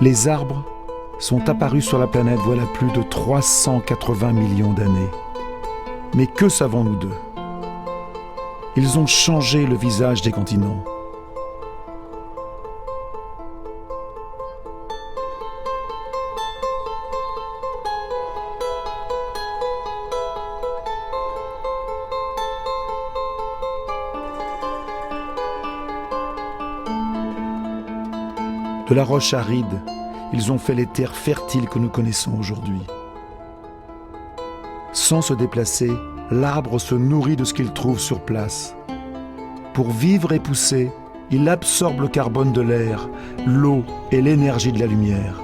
Les arbres sont apparus sur la planète voilà plus de 380 millions d'années. Mais que savons-nous d'eux ? Ils ont changé le visage des continents. De la roche aride, ils ont fait les terres fertiles que nous connaissons aujourd'hui. Sans se déplacer, l'arbre se nourrit de ce qu'il trouve sur place. Pour vivre et pousser, il absorbe le carbone de l'air, l'eau et l'énergie de la lumière.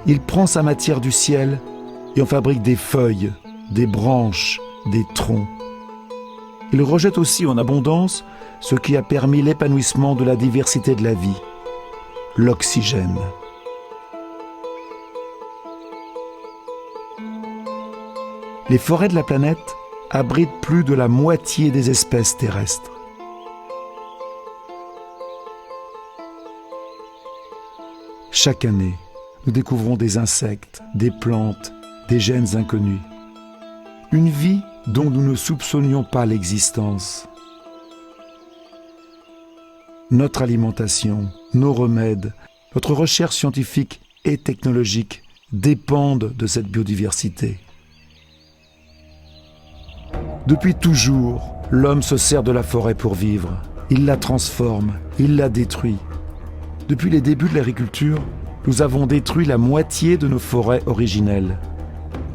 Il prend sa matière du ciel et en fabrique des feuilles, des branches, des troncs. Il rejette aussi en abondance ce qui a permis l'épanouissement de la diversité de la vie, l'oxygène. Les forêts de la planète abritent plus de la moitié des espèces terrestres. Chaque année, nous découvrons des insectes, des plantes, des gènes inconnus. Une vie dont nous ne soupçonnions pas l'existence. Notre alimentation, nos remèdes, notre recherche scientifique et technologique dépendent de cette biodiversité. Depuis toujours, l'homme se sert de la forêt pour vivre. Il la transforme, il la détruit. Depuis les débuts de l'agriculture, nous avons détruit la moitié de nos forêts originelles.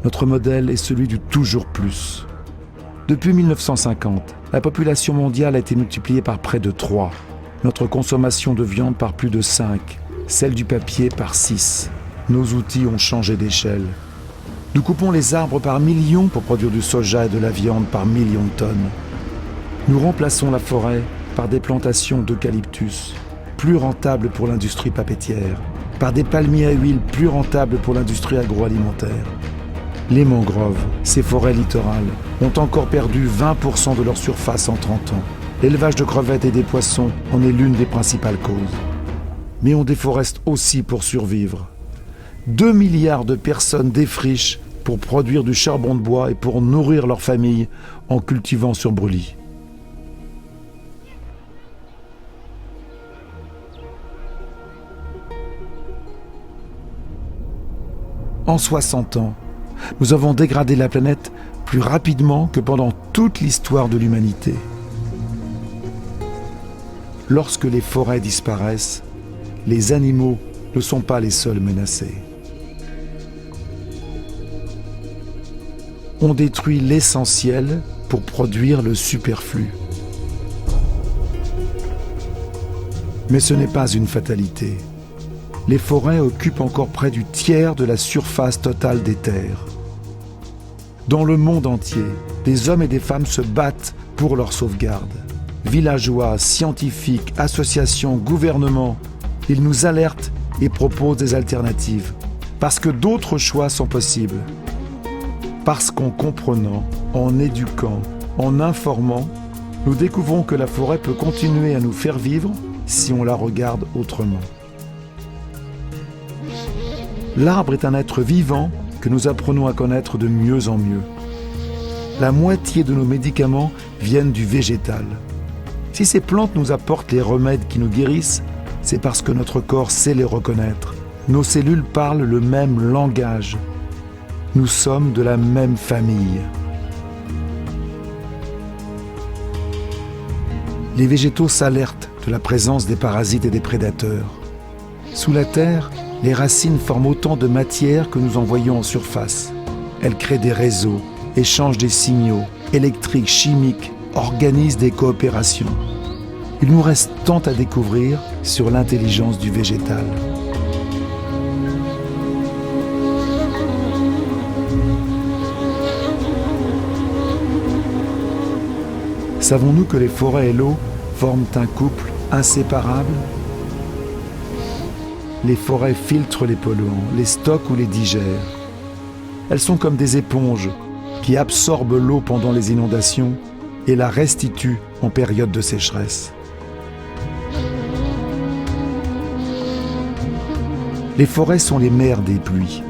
Notre modèle est celui du toujours plus. Depuis 1950, la population mondiale a été multipliée par près de 3. Notre consommation de viande par plus de 5, celle du papier par 6. Nos outils ont changé d'échelle. Nous coupons les arbres par millions pour produire du soja et de la viande par millions de tonnes. Nous remplaçons la forêt par des plantations d'eucalyptus, plus rentables pour l'industrie papetière, par des palmiers à huile plus rentables pour l'industrie agroalimentaire. Les mangroves, ces forêts littorales, ont encore perdu 20% de leur surface en 30 ans. L'élevage de crevettes et des poissons en est l'une des principales causes. Mais on déforeste aussi pour survivre. 2 milliards de personnes défrichent pour produire du charbon de bois et pour nourrir leur famille en cultivant sur brûlis. En 60 ans, nous avons dégradé la planète plus rapidement que pendant toute l'histoire de l'humanité. Lorsque les forêts disparaissent, les animaux ne sont pas les seuls menacés. On détruit l'essentiel pour produire le superflu. Mais ce n'est pas une fatalité. Les forêts occupent encore près du tiers de la surface totale des terres. Dans le monde entier, des hommes et des femmes se battent pour leur sauvegarde. Villageois, scientifiques, associations, gouvernements, ils nous alertent et proposent des alternatives. Parce que d'autres choix sont possibles. Parce qu'en comprenant, en éduquant, en informant, nous découvrons que la forêt peut continuer à nous faire vivre si on la regarde autrement. L'arbre est un être vivant que nous apprenons à connaître de mieux en mieux. La moitié de nos médicaments viennent du végétal. Si ces plantes nous apportent les remèdes qui nous guérissent, c'est parce que notre corps sait les reconnaître. Nos cellules parlent le même langage. Nous sommes de la même famille. Les végétaux s'alertent de la présence des parasites et des prédateurs. Sous la terre, les racines forment autant de matière que nous envoyons en surface. Elles créent des réseaux, échangent des signaux électriques, chimiques, organisent des coopérations. Il nous reste tant à découvrir sur l'intelligence du végétal. Savons-nous que les forêts et l'eau forment un couple inséparable ? les forêts filtrent les polluants, les stockent ou les digèrent. Elles sont comme des éponges qui absorbent l'eau pendant les inondations et la restituent en période de sécheresse. Les forêts sont les mères des pluies.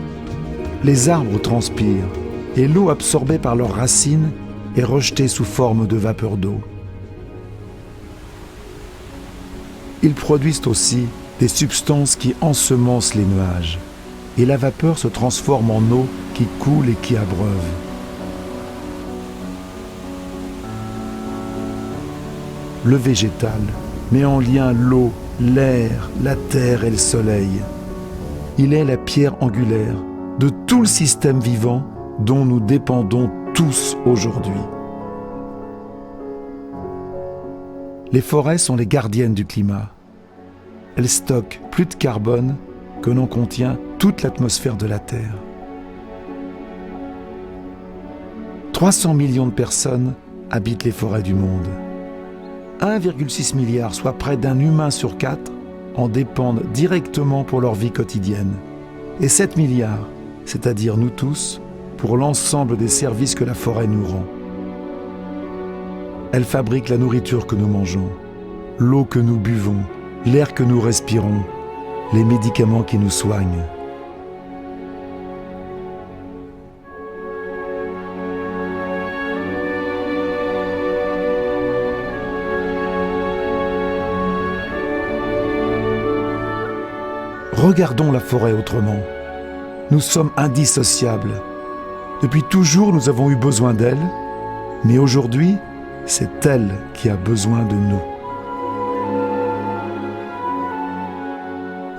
Les arbres transpirent et l'eau absorbée par leurs racines est rejetée sous forme de vapeur d'eau. Ils produisent aussi des substances qui ensemencent les nuages et la vapeur se transforme en eau qui coule et qui abreuve. Le végétal met en lien l'eau, l'air, la terre et le soleil. Il est la pierre angulaire de tout le système vivant dont nous dépendons tous aujourd'hui. Les forêts sont les gardiennes du climat. Elles stockent plus de carbone que n'en contient toute l'atmosphère de la Terre. 300 millions de personnes habitent les forêts du monde. 1,6 milliard, soit près d'un humain sur 4, en dépendent directement pour leur vie quotidienne. Et 7 milliards, c'est-à-dire nous tous, pour l'ensemble des services que la forêt nous rend. Elle fabrique la nourriture que nous mangeons, l'eau que nous buvons, l'air que nous respirons, les médicaments qui nous soignent. Regardons la forêt autrement. Nous sommes indissociables. Depuis toujours, nous avons eu besoin d'elle, mais aujourd'hui, c'est elle qui a besoin de nous.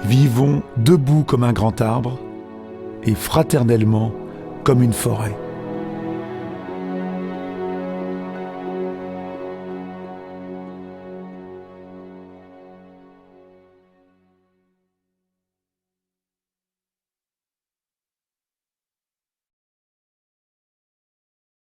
Vivons debout comme un grand arbre et fraternellement comme une forêt.